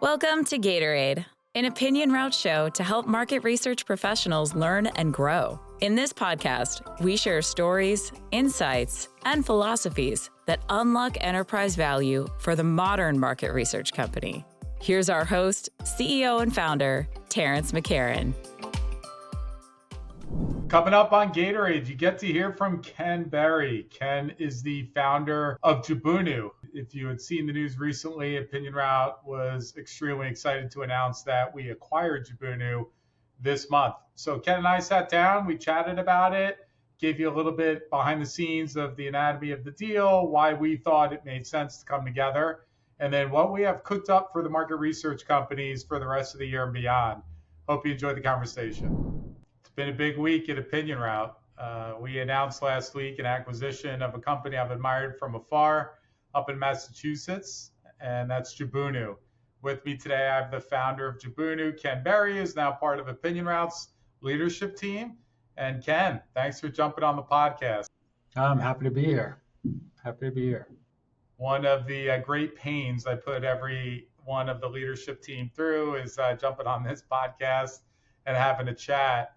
Welcome to Gatorade, an OpinionRoute show to help market research professionals learn and grow. In this podcast, we share stories, insights, and philosophies that unlock enterprise value for the modern market research company. Here's our host, CEO and founder, Terence McCarron. Coming up on Gatorade, you get to hear from Ken Berry. Ken is the founder of Jibunu. If you had seen the news recently, OpinionRoute was extremely excited to announce that we acquired Jibunu this month. So Ken and I sat down, we chatted about it, gave you a little bit behind the scenes of the anatomy of the deal, why we thought it made sense to come together, and then what we have cooked up for the market research companies for the rest of the year and beyond. Hope you enjoyed the conversation. It's been a big week at OpinionRoute. We announced last week an acquisition of a company I've admired from afar up in Massachusetts, and that's Jibunu. With me today, I have the founder of Jibunu, Ken Berry, is now part of OpinionRoute's leadership team. And Ken, thanks for jumping on the podcast. I'm happy to be here. One of the great pains I put every one of the leadership team through is jumping on this podcast and having a chat.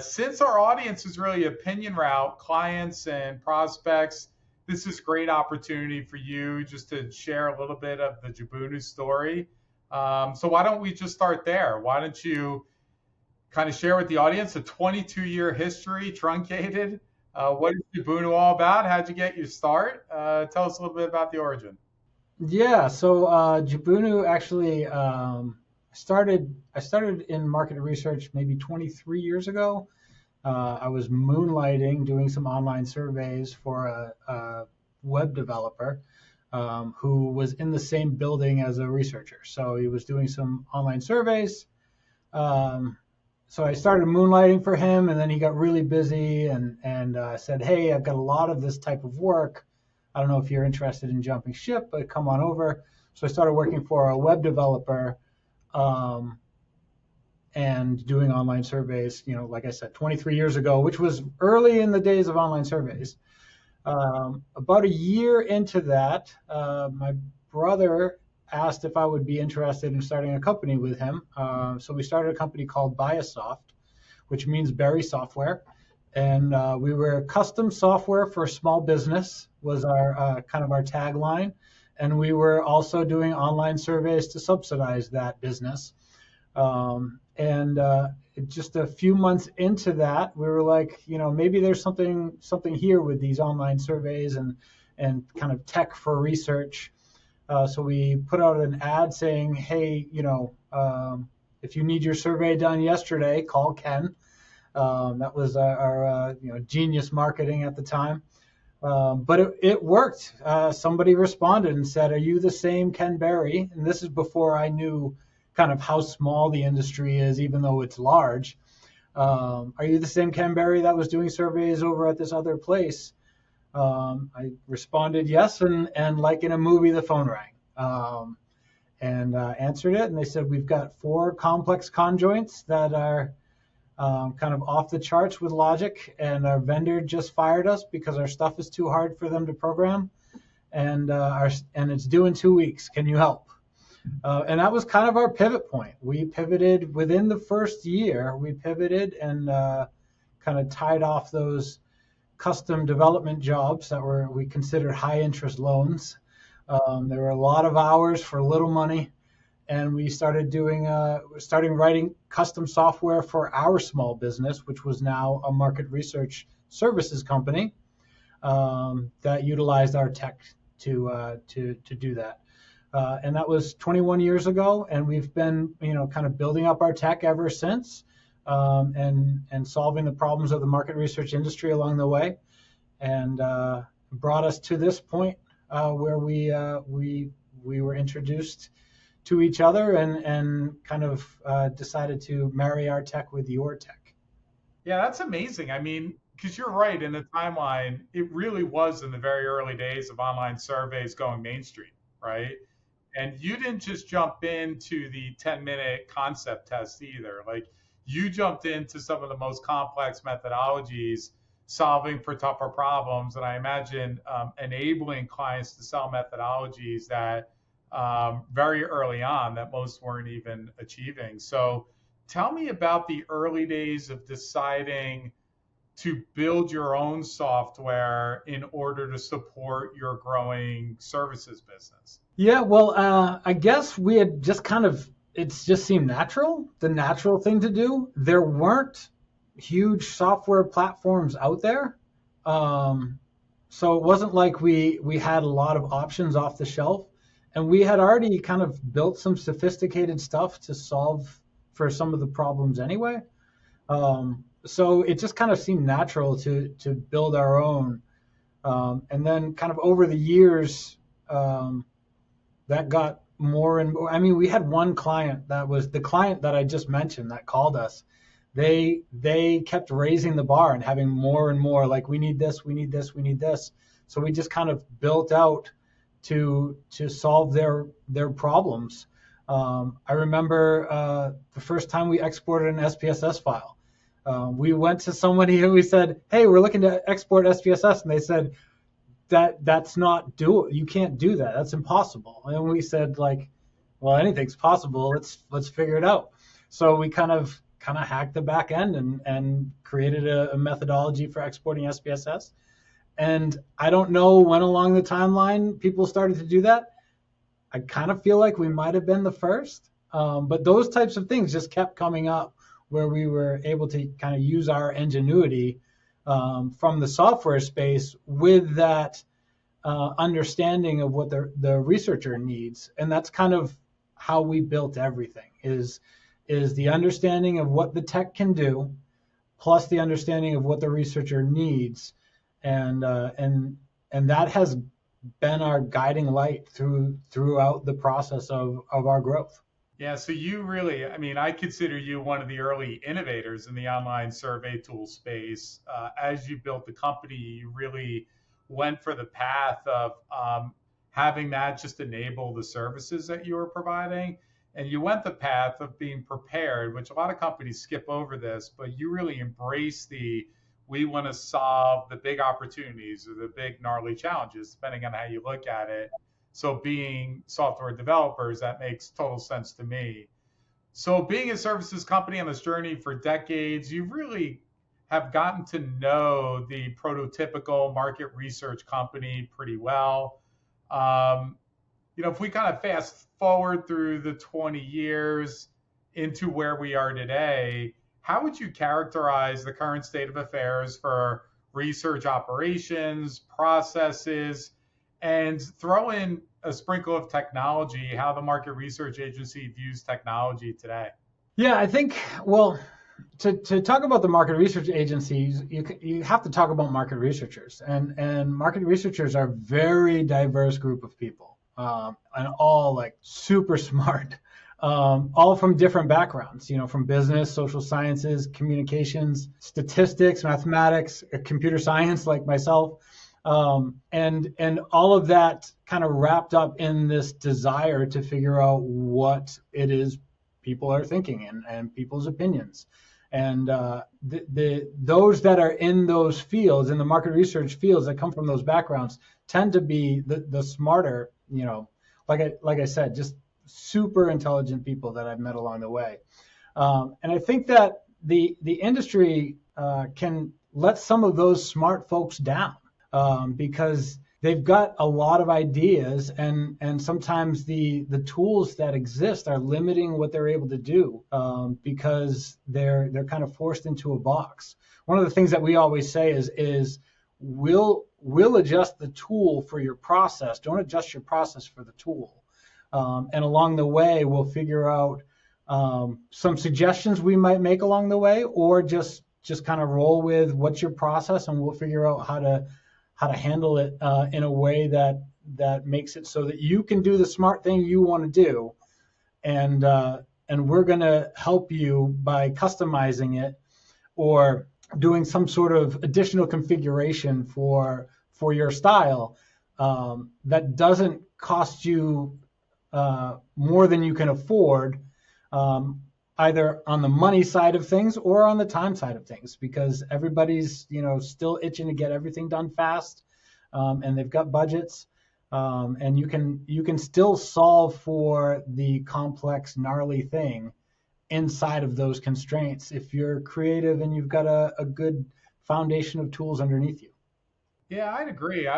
Since our audience is really OpinionRoute clients and prospects, this is a great opportunity for you just to share a little bit of the Jibunu story. So why don't we just start there? Why don't you kind of share with the audience a 22-year history, truncated? What is Jibunu all about? How'd you get your start? Tell us a little bit about the origin. Yeah, so Jibunu actually I started in market research maybe 23 years ago. I was moonlighting, doing some online surveys for a web developer who was in the same building as a researcher. So he was doing some online surveys. So I started moonlighting for him, and then he got really busy and said, hey, I've got a lot of this type of work. I don't know if you're interested in jumping ship, but come on over. So I started working for a web developer and doing online surveys, like I said, 23 years ago, which was early in the days of online surveys. About a year into that, my brother asked if I would be interested in starting a company with him. So we started a company called Biosoft, which means Berry Software. And we were custom software for small business was our kind of our tagline. And we were also doing online surveys to subsidize that business. Just a few months into that, we were like, maybe there's something here with these online surveys and kind of tech for research. So we put out an ad saying, hey, if you need your survey done yesterday, call Ken. That was our genius marketing at the time. But it worked. Somebody responded and said, are you the same Ken Berry? And this is before I knew kind of how small the industry is, even though it's large. Are you the same Ken Berry that was doing surveys over at this other place? I responded yes, and like in a movie, the phone rang. Answered it, and they said, we've got 4 complex conjoints that are kind of off the charts with logic, and our vendor just fired us because our stuff is too hard for them to program, and it's due in 2 weeks. Can you help? And that was kind of our pivot point. We pivoted within the first year. We pivoted and kind of tied off those custom development jobs that we considered high interest loans. There were a lot of hours for little money, and we started writing custom software for our small business, which was now a market research services company that utilized our tech to do that. And that was 21 years ago, and we've been, kind of building up our tech ever since, and solving the problems of the market research industry along the way, and brought us to this point where we were introduced to each other and kind of decided to marry our tech with your tech. Yeah, that's amazing. I mean, because you're right, in the timeline, it really was in the very early days of online surveys going mainstream, right? And you didn't just jump into the 10-minute concept test either. Like, you jumped into some of the most complex methodologies, solving for tougher problems, and I imagine enabling clients to sell methodologies that very early on that most weren't even achieving. So tell me about the early days of deciding to build your own software in order to support your growing services business. Yeah, well, I guess we had just it's just seemed natural, the natural thing to do. There weren't huge software platforms out there. So it wasn't like we had a lot of options off the shelf. And we had already kind of built some sophisticated stuff to solve for some of the problems anyway. So it just kind of seemed natural to build our own. And then kind of over the years, that got more and more. I mean, we had one client that was the client that I just mentioned that called us. They kept raising the bar and having more and more, like, we need this, we need this, we need this. So we just kind of built out to solve their problems. I remember the first time we exported an SPSS file. We went to somebody and we said, hey, we're looking to export SPSS. And they said, that's not doable. You can't do that. That's impossible. And we said, like, well, anything's possible. Let's figure it out. So we kind of hacked the back end and created a methodology for exporting SPSS. And I don't know when along the timeline people started to do that. I kind of feel like we might have been the first. But those types of things just kept coming up where we were able to kind of use our ingenuity from the software space with that understanding of what the researcher needs. And that's kind of how we built everything, is the understanding of what the tech can do, plus the understanding of what the researcher needs. And that has been our guiding light throughout the process of our growth. Yeah, so you really, I mean, I consider you one of the early innovators in the online survey tool space. As you built the company, you really went for the path of having that just enable the services that you were providing. And you went the path of being prepared, which a lot of companies skip over this, but you really embrace we want to solve the big opportunities or the big gnarly challenges, depending on how you look at it. So being software developers, that makes total sense to me. So being a services company on this journey for decades, you really have gotten to know the prototypical market research company pretty well. If we kind of fast forward through the 20 years into where we are today, how would you characterize the current state of affairs for research operations, processes, and throw in a sprinkle of technology, how the market research agency views technology today? Yeah, I think, well, to talk about the market research agencies, you have to talk about market researchers. And market researchers are a very diverse group of people, and all like super smart. All from different backgrounds, from business, social sciences, communications, statistics, mathematics, computer science, like myself, and all of that kind of wrapped up in this desire to figure out what it is people are thinking and people's opinions. And those that are in those fields, in the market research fields that come from those backgrounds, tend to be the smarter, like I said, just super intelligent people that I've met along the way. And I think that the industry can let some of those smart folks down because they've got a lot of ideas, and sometimes the tools that exist are limiting what they're able to do because they're kind of forced into a box. One of the things that we always say is we'll adjust the tool for your process. Don't adjust your process for the tool. And along the way, we'll figure out some suggestions we might make along the way, or just kind of roll with what's your process, and we'll figure out how to handle it in a way that makes it so that you can do the smart thing you want to do, and we're going to help you by customizing it or doing some sort of additional configuration for your style that doesn't cost you more than you can afford, either on the money side of things or on the time side of things, because everybody's still itching to get everything done fast, and they've got budgets. And you can still solve for the complex, gnarly thing inside of those constraints if you're creative and you've got a good foundation of tools underneath you. Yeah, I'd agree.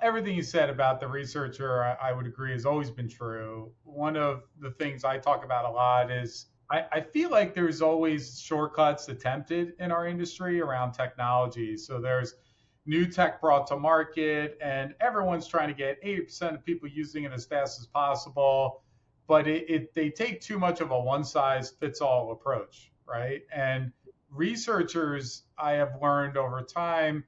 Everything you said about the researcher, I would agree, has always been true. One of the things I talk about a lot is I feel like there's always shortcuts attempted in our industry around technology. So there's new tech brought to market, and everyone's trying to get 80% of people using it as fast as possible. But they take too much of a one size fits all approach, right? And researchers, I have learned over time,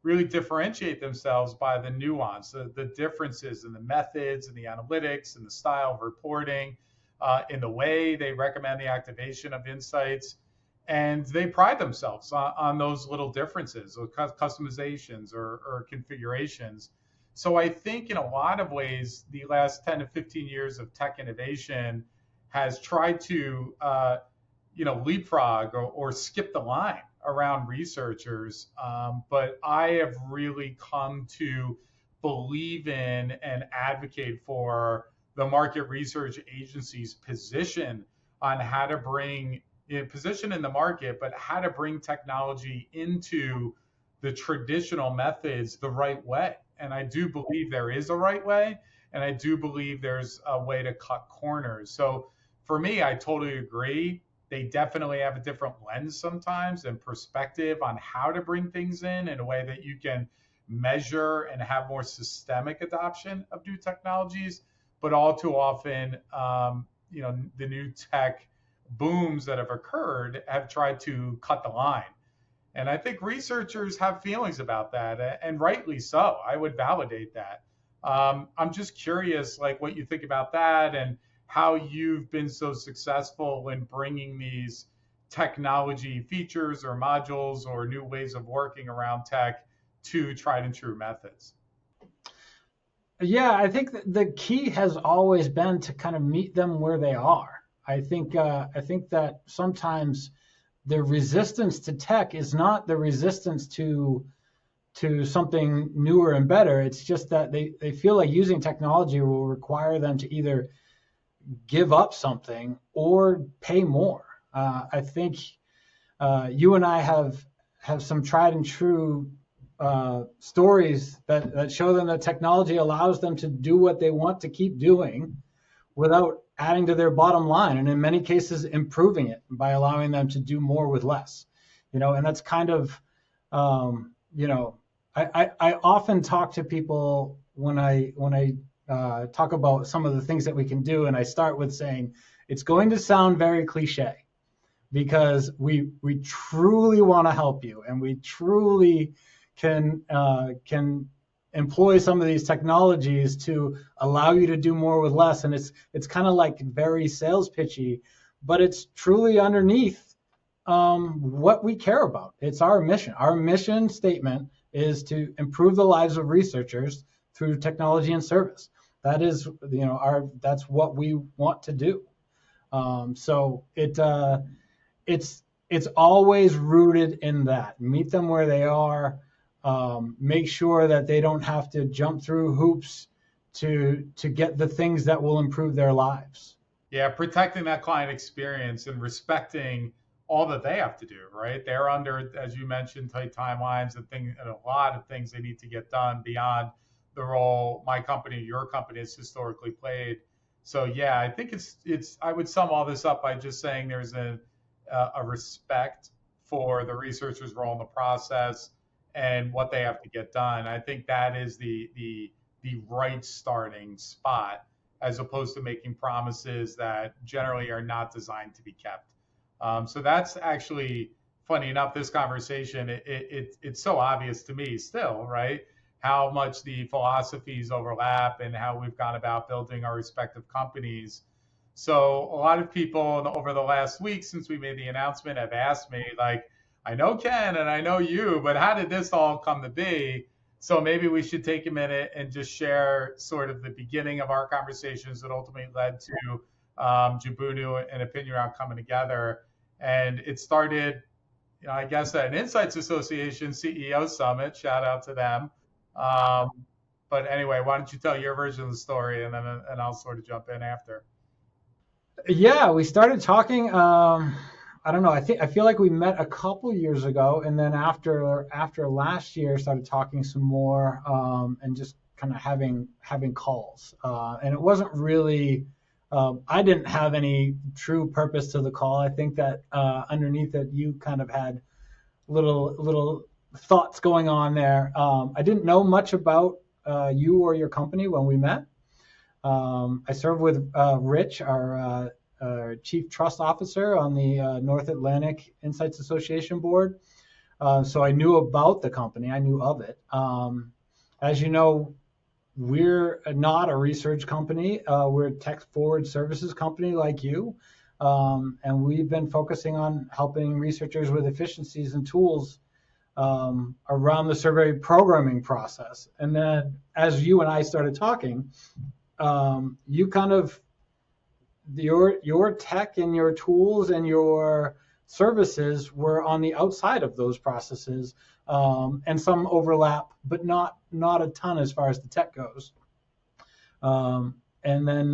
really differentiate themselves by the nuance, the differences in the methods and the analytics and the style of reporting, in the way they recommend the activation of insights. And they pride themselves on those little differences or customizations or configurations. So I think in a lot of ways, the last 10 to 15 years of tech innovation has tried to leapfrog or skip the line around researchers. But I have really come to believe in and advocate for the market research agency's position on how to bring position in the market, but how to bring technology into the traditional methods the right way. And I do believe there is a right way, and I do believe there's a way to cut corners. So for me, I totally agree. They definitely have a different lens sometimes and perspective on how to bring things in a way that you can measure and have more systemic adoption of new technologies. But all too often, the new tech booms that have occurred have tried to cut the line. And I think researchers have feelings about that, and rightly so. I would validate that. I'm just curious, like, what you think about that and how you've been so successful in bringing these technology features or modules or new ways of working around tech to tried and true methods. Yeah, I think the key has always been to kind of meet them where they are. I think that sometimes the resistance to tech is not the resistance to something newer and better. It's just that they feel like using technology will require them to either give up something or pay more. I think you and I have some tried and true stories that show them that technology allows them to do what they want to keep doing without adding to their bottom line, and in many cases improving it by allowing them to do more with less. And that's kind of I often talk to people when I talk about some of the things that we can do, and I start with saying it's going to sound very cliche because we truly want to help you, and we truly can employ some of these technologies to allow you to do more with less. And it's kind of like very sales pitchy, but it's truly underneath what we care about. It's our mission. Our mission statement is to improve the lives of researchers through technology and service. That is, that's what we want to do. So it's always rooted in that. Meet them where they are. Make sure that they don't have to jump through hoops to get the things that will improve their lives. Yeah, protecting that client experience and respecting all that they have to do, right? They're under, as you mentioned, tight timelines and a lot of things they need to get done beyond the role my company, your company has historically played. So yeah, I think it's I would sum all this up by just saying there's a respect for the researcher's role in the process and what they have to get done. I think that is the right starting spot, as opposed to making promises that generally are not designed to be kept. So that's actually, funny enough, this conversation, it's so obvious to me still, right? How much the philosophies overlap and how we've gone about building our respective companies. So a lot of people over the last week since we made the announcement have asked me, like, I know Ken and I know you, but how did this all come to be? So maybe we should take a minute and just share sort of the beginning of our conversations that ultimately led to Jibunu and OpinionRoute coming together. And it started, I guess, at an Insights Association CEO Summit. Shout out to them. But anyway, why don't you tell your version of the story, and then I'll sort of jump in after. Yeah, we started talking. I don't know. I feel like we met a couple years ago, and then after last year, started talking some more, and just kind of having calls. And it wasn't really. I didn't have any true purpose to the call. I think that underneath it, you kind of had little thoughts going on there. I didn't know much about you or your company when we met. I served with Rich, our Chief Trust Officer on the North Atlantic Insights Association board. So I knew about the company. I knew of it. As you know, we're not a research company. We're a tech-forward services company like you. And we've been focusing on helping researchers with efficiencies and tools around the survey programming process. And then as you and I started talking, you kind of, your tech and your tools and your services were on the outside of those processes, and some overlap, but not a ton as far as the tech goes. And then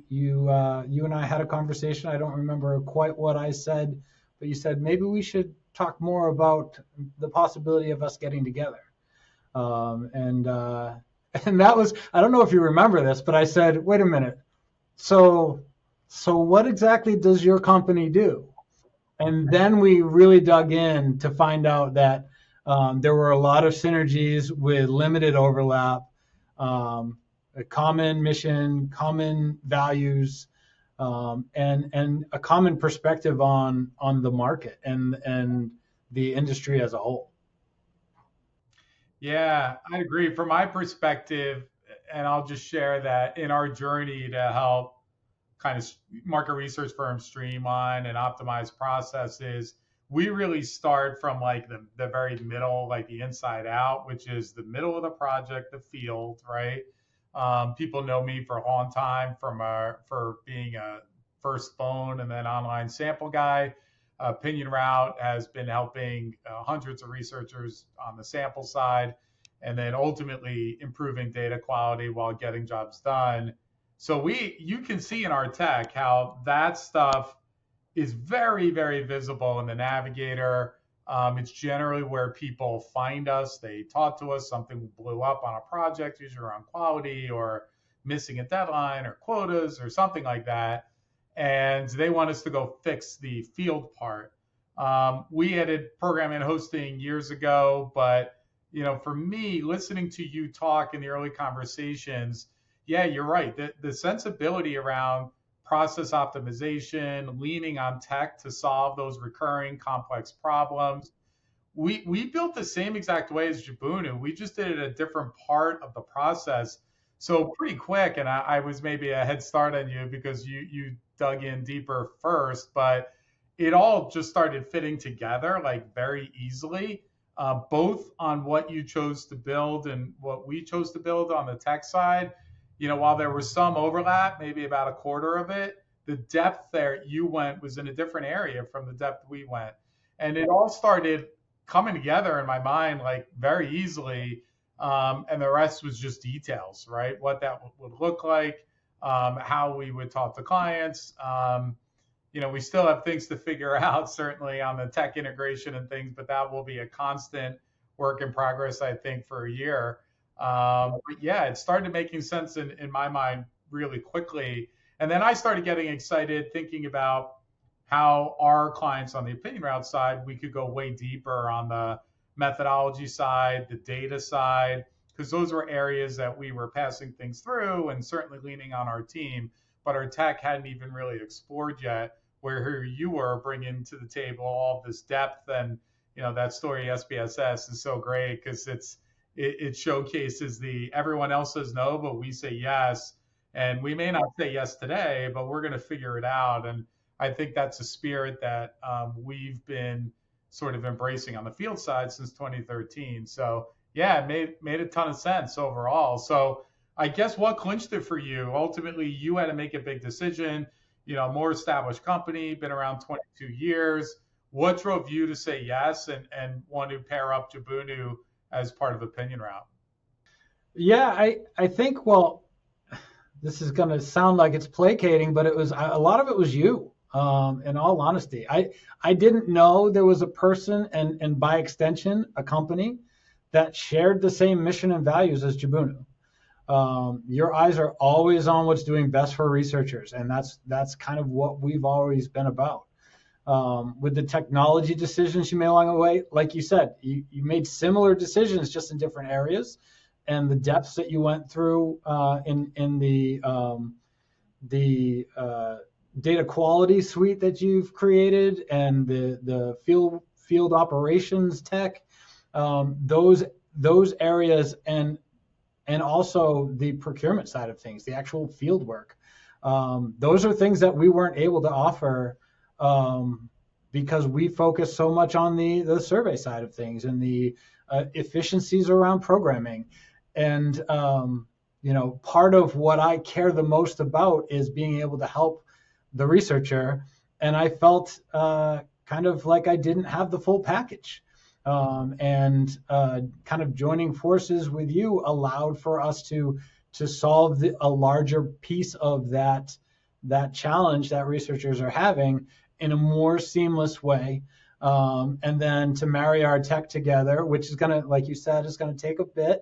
you and I had a conversation. I don't remember quite what I said, but you said maybe we should talk more about the possibility of us getting together. And that was, I don't know if you remember this, but I said, wait a minute. So what exactly does your company do? And then we really dug in to find out that there were a lot of synergies with limited overlap, a common mission, common values, and a common perspective on the market and the industry as a whole. Yeah, I agree. From my perspective, and I'll just share that in our journey to help kind of market research firms streamline and optimize processes, we really start from like the very middle, like the inside out, which is the middle of the project, the field, right? People know me for a long time for being a first phone and then online sample guy. OpinionRoute has been helping hundreds of researchers on the sample side, and then ultimately improving data quality while getting jobs done. So you can see in our tech how that stuff is very, very visible in the Navigator. It's generally where people find us. They talk to us, something blew up on a project, usually around quality or missing a deadline or quotas or something like that. And they want us to go fix the field part. We added programming and hosting years ago, but for me, listening to you talk in the early conversations, yeah, you're right. The sensibility around process optimization, leaning on tech to solve those recurring complex problems. We built the same exact way as Jibunu. We just did it a different part of the process. So pretty quick, and I was maybe a head start on you because you dug in deeper first, but it all just started fitting together like very easily, both on what you chose to build and what we chose to build on the tech side. While there was some overlap, maybe about a quarter of it, the depth there you went was in a different area from the depth we went. And it all started coming together in my mind like very easily. And the rest was just details, right? What that would look like, how we would talk to clients. We still have things to figure out, certainly on the tech integration and things, but that will be a constant work in progress, I think, for a year. But yeah, it started making sense in my mind really quickly. And then I started getting excited thinking about how our clients on the OpinionRoute side, we could go way deeper on the methodology side, the data side, because those were areas that we were passing things through and certainly leaning on our team, but our tech hadn't even really explored yet, where here you were bringing to the table all of this depth. And, that story SPSS is so great because it showcases everyone else says no, but we say yes. And we may not say yes today, but we're going to figure it out. And I think that's a spirit that we've been sort of embracing on the field side since 2013. So yeah, it made a ton of sense overall. So I guess what clinched it for you? Ultimately, you had to make a big decision, more established company, been around 22 years. What drove you to say yes and want to pair up Jibunu as part of OpinionRoute? Yeah, I think, well, this is going to sound like it's placating, but it was a lot of it was you. In all honesty, I didn't know there was a person and by extension a company that shared the same mission and values as Jibunu. Your eyes are always on what's doing best for researchers, and that's kind of what we've always been about. With the technology decisions you made along the way, like you said, you made similar decisions just in different areas, and the depths that you went through in the data quality suite that you've created and the field operations tech, those areas and also the procurement side of things, the actual field work. Those are things that we weren't able to offer because we focus so much on the survey side of things and the efficiencies around programming. And part of what I care the most about is being able to help the researcher. And I felt kind of like I didn't have the full package. And kind of joining forces with you allowed for us to solve a larger piece of that challenge that researchers are having in a more seamless way. And then to marry our tech together, which is going to, like you said, is going to take a bit.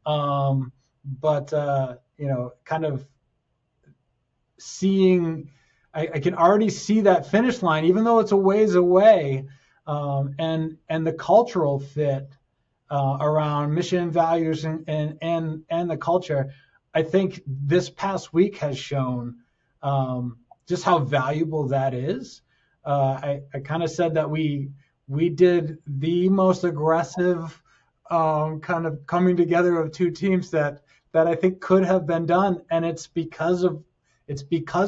But kind of seeing, I can already see that finish line, even though it's a ways away. And the cultural fit around mission values and the culture, I think this past week has shown just how valuable that is. I kind of said that we did the most aggressive kind of coming together of two teams that I think could have been done, and it's because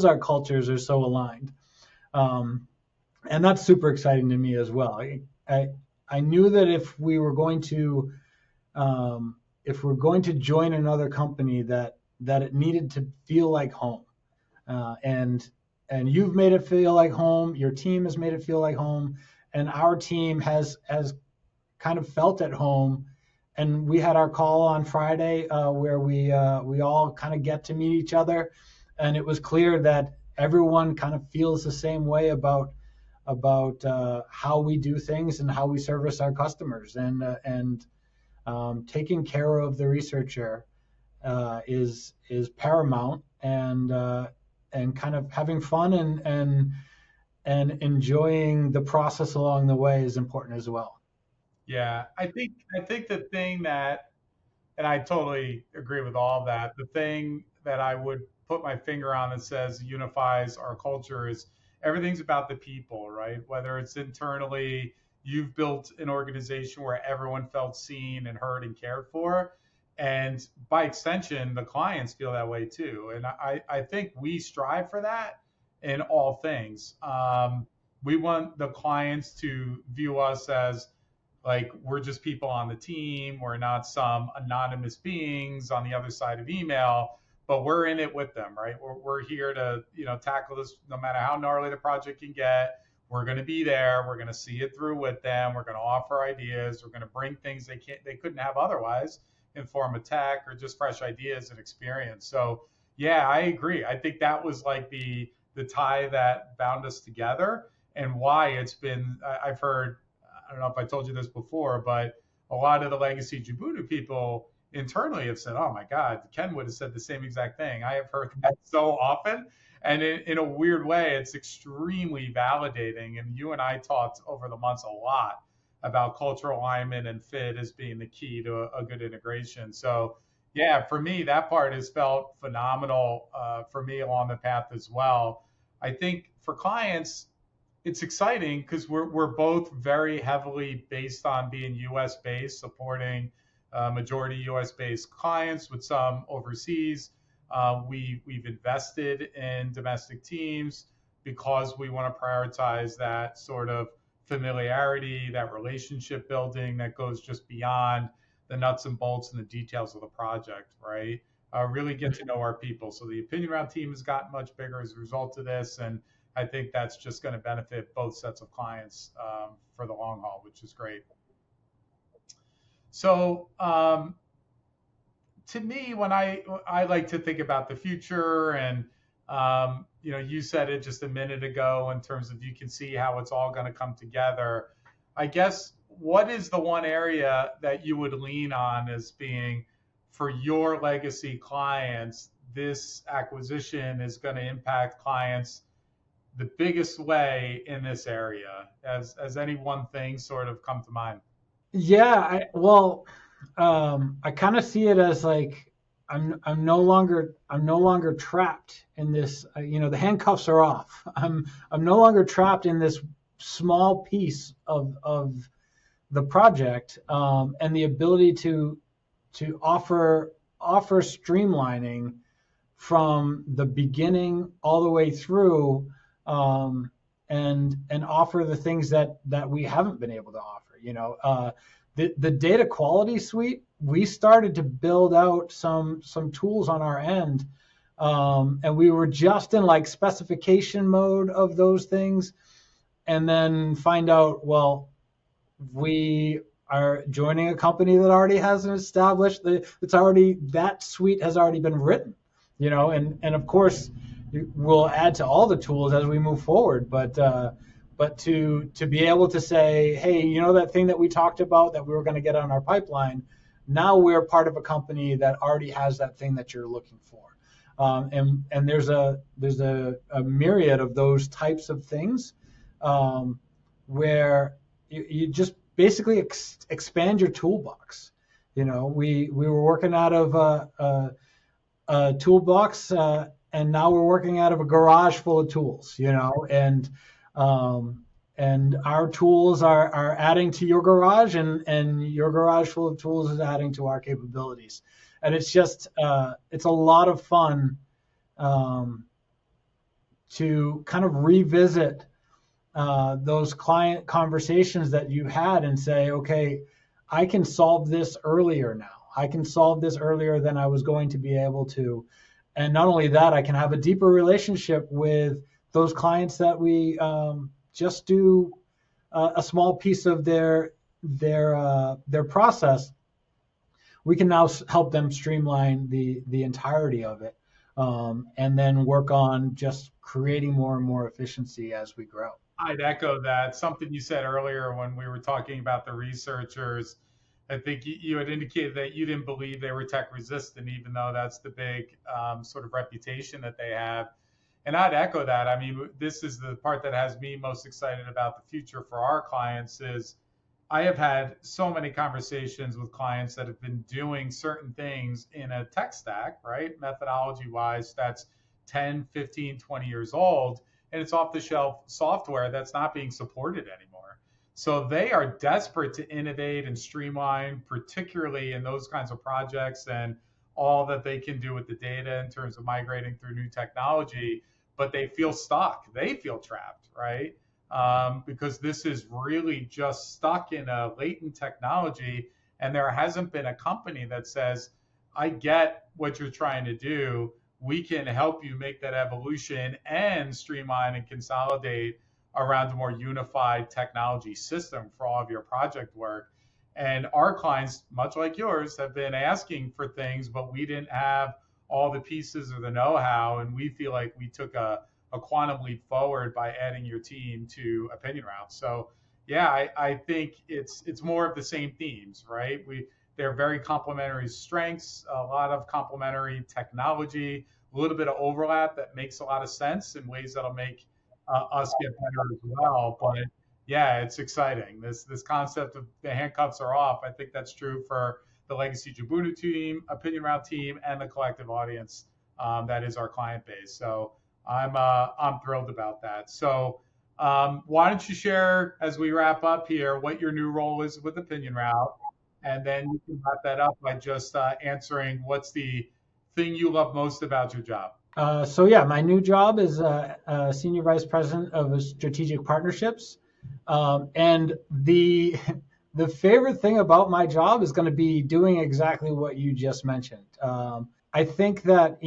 our cultures are so aligned. And that's super exciting to me as well. I knew that if we're going to join another company, that it needed to feel like home. And you've made it feel like home. Your team has made it feel like home, and our team has kind of felt at home. And we had our call on Friday where we all kind of get to meet each other, and it was clear that everyone kind of feels the same way about how we do things and how we service our customers, and taking care of the researcher is paramount, and kind of having fun and enjoying the process along the way is important as well. Yeah, I think the thing that, and I totally agree with all of that. The thing that I would put my finger on that says unifies our culture is everything's about the people, right? Whether it's internally, you've built an organization where everyone felt seen and heard and cared for. And by extension, the clients feel that way too. And I think we strive for that in all things. We want the clients to view us as like we're just people on the team. We're not some anonymous beings on the other side of email, but we're in it with them, right? We're here to, tackle this no matter how gnarly the project can get. We're going to be there. We're going to see it through with them. We're going to offer ideas. We're going to bring things they couldn't have otherwise in form of tech or just fresh ideas and experience. So yeah, I agree. I think that was like the tie that bound us together, and why it's been. I've heard, I don't know if I told you this before, but a lot of the legacy Jibunu people internally have said, "Oh my God, Ken would have said the same exact thing." I have heard that so often, and in a weird way, it's extremely validating. And you and I talked over the months a lot about cultural alignment and fit as being the key to a good integration. So, yeah, for me, that part has felt phenomenal for me along the path as well. I think for clients, it's exciting because we're both very heavily based on being U.S. based, supporting majority U.S. based clients with some overseas. We've invested in domestic teams because we want to prioritize that sort of familiarity, that relationship building that goes just beyond the nuts and bolts and the details of the project, right? Really get to know our people. So the OpinionRoute team has gotten much bigger as a result of this, and I think that's just going to benefit both sets of clients for the long haul, which is great. So to me, when I like to think about the future, and you said it just a minute ago in terms of you can see how it's all going to come together. I guess what is the one area that you would lean on as being for your legacy clients, this acquisition is going to impact clients the biggest way in this area? As any one thing sort of come to mind? Yeah, I kind of see it as like I'm no longer trapped in this. The handcuffs are off. I'm no longer trapped in this small piece of the project, and the ability to offer streamlining from the beginning all the way through, and offer the things that we haven't been able to offer. The data quality suite, we started to build out some tools on our end, and we were just in like specification mode of those things, and then find out, well, we are joining a company that already has an established, that suite has already been written, and of course we'll add to all the tools as we move forward, but to be able to say, hey, that thing that we talked about that we were going to get on our pipeline, now we're part of a company that already has that thing that you're looking for, and there's a myriad of those types of things, where you just basically expand your toolbox. We were working out of a toolbox, and now we're working out of a garage full of tools. And our tools are adding to your garage, and your garage full of tools is adding to our capabilities. And it's just it's a lot of fun to kind of revisit those client conversations that you had and say, okay, I can solve this earlier now. I can solve this earlier than I was going to be able to. And not only that, I can have a deeper relationship with those clients that we just do a small piece of their process. We can now help them streamline the entirety of it, and then work on just creating more and more efficiency as we grow. I'd echo that. Something you said earlier when we were talking about the researchers, I think you had indicated that you didn't believe they were tech resistant, even though that's the big sort of reputation that they have. And I'd echo that. I mean, this is the part that has me most excited about the future for our clients is I have had so many conversations with clients that have been doing certain things in a tech stack, right? Methodology wise, that's 10, 15, 20 years old. And it's off the shelf software that's not being supported anymore. So they are desperate to innovate and streamline, particularly in those kinds of projects and all that they can do with the data in terms of migrating through new technology, but they feel stuck. They feel trapped, right? Because this is really just stuck in a latent technology, and there hasn't been a company that says, I get what you're trying to do. We can help you make that evolution and streamline and consolidate around a more unified technology system for all of your project work. And our clients, much like yours, have been asking for things, but we didn't have all the pieces or the know-how. And we feel like we took a quantum leap forward by adding your team to OpinionRoute. So yeah, I think it's more of the same themes, right? They're very complementary strengths, a lot of complementary technology, a little bit of overlap that makes a lot of sense in ways that'll make us get better as well. But yeah, it's exciting. This concept of the handcuffs are off. I think that's true for the legacy Jibunu team, OpinionRoute team, and the collective audience that is our client base. So I'm thrilled about that. So why don't you share as we wrap up here what your new role is with OpinionRoute, and then you can wrap that up by just answering what's the thing you love most about your job. So yeah, my new job is Senior Vice President of Strategic Partnerships, and the favorite thing about my job is going to be doing exactly what you just mentioned. I think that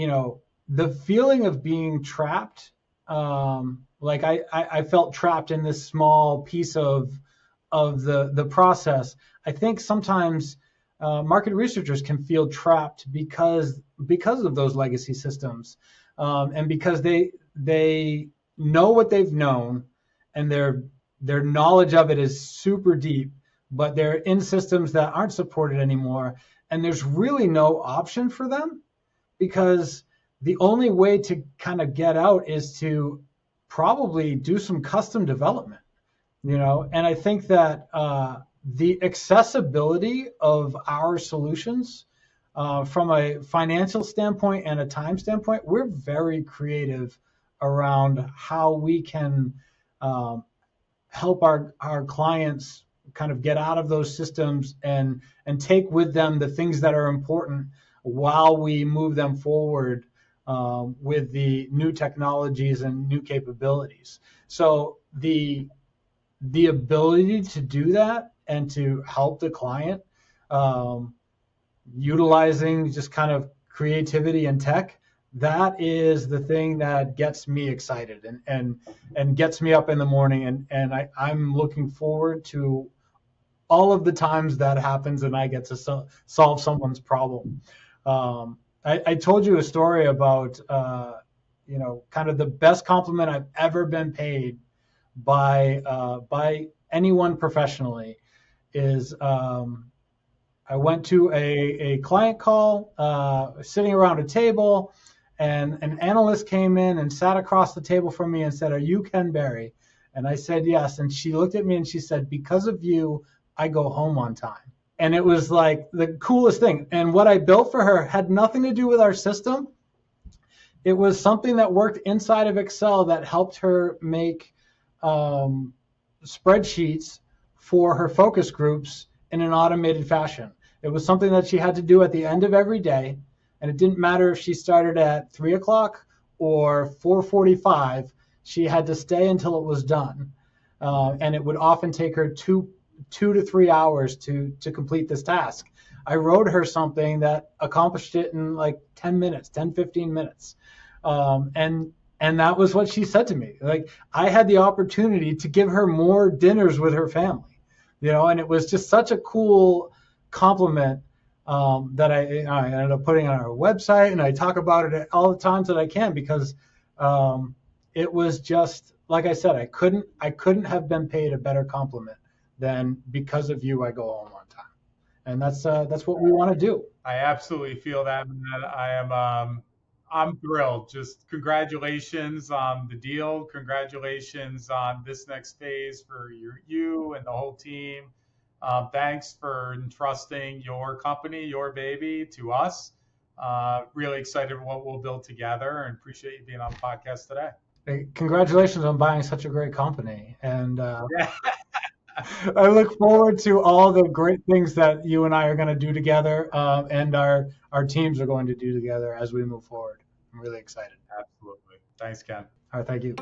the feeling of being trapped, like I felt trapped in this small piece of the process. I think sometimes market researchers can feel trapped because of those legacy systems, and because they know what they've known, and their knowledge of it is super deep, but they're in systems that aren't supported anymore, and there's really no option for them, because the only way to kind of get out is to probably do some custom development, and I think that the accessibility of our solutions, from a financial standpoint and a time standpoint, we're very creative around how we can help our clients kind of get out of those systems and take with them the things that are important while we move them forward with the new technologies and new capabilities. So the ability to do that and to help the client, utilizing just kind of creativity and tech, that is the thing that gets me excited and gets me up in the morning. And I'm looking forward to all of the times that happens and I get to solve someone's problem. I told you a story about, kind of the best compliment I've ever been paid by anyone professionally is, I went to a client call, sitting around a table, and an analyst came in and sat across the table from me and said, "Are you Ken Berry?" And I said, "Yes." And she looked at me and she said, "Because of you, I go home on time." And it was like the coolest thing. And what I built for her had nothing to do with our system. It was something that worked inside of Excel that helped her make spreadsheets for her focus groups in an automated fashion. It was something that she had to do at the end of every day. And it didn't matter if she started at 3 o'clock or 4:45, she had to stay until it was done. And it would often take her two to 3 hours to complete this task. I wrote her something that accomplished it in like 10 minutes, 10, 15 minutes. And that was what she said to me. Like, I had the opportunity to give her more dinners with her family, and it was just such a cool compliment that I ended up putting on our website, and I talk about it all the times that I can, because it was just, like I said, I couldn't have been paid a better compliment than "because of you, I go home on time." And that's what we want to do. I absolutely feel that, man. I'm thrilled. Just congratulations on the deal. Congratulations on this next phase for you and the whole team. Thanks for entrusting your company, your baby, to us. Really excited for what we'll build together, and appreciate you being on the podcast today. Hey, congratulations on buying such a great company. And I look forward to all the great things that you and I are going to do together, and our teams are going to do together as we move forward. I'm really excited. Absolutely. Thanks, Ken. All right, thank you.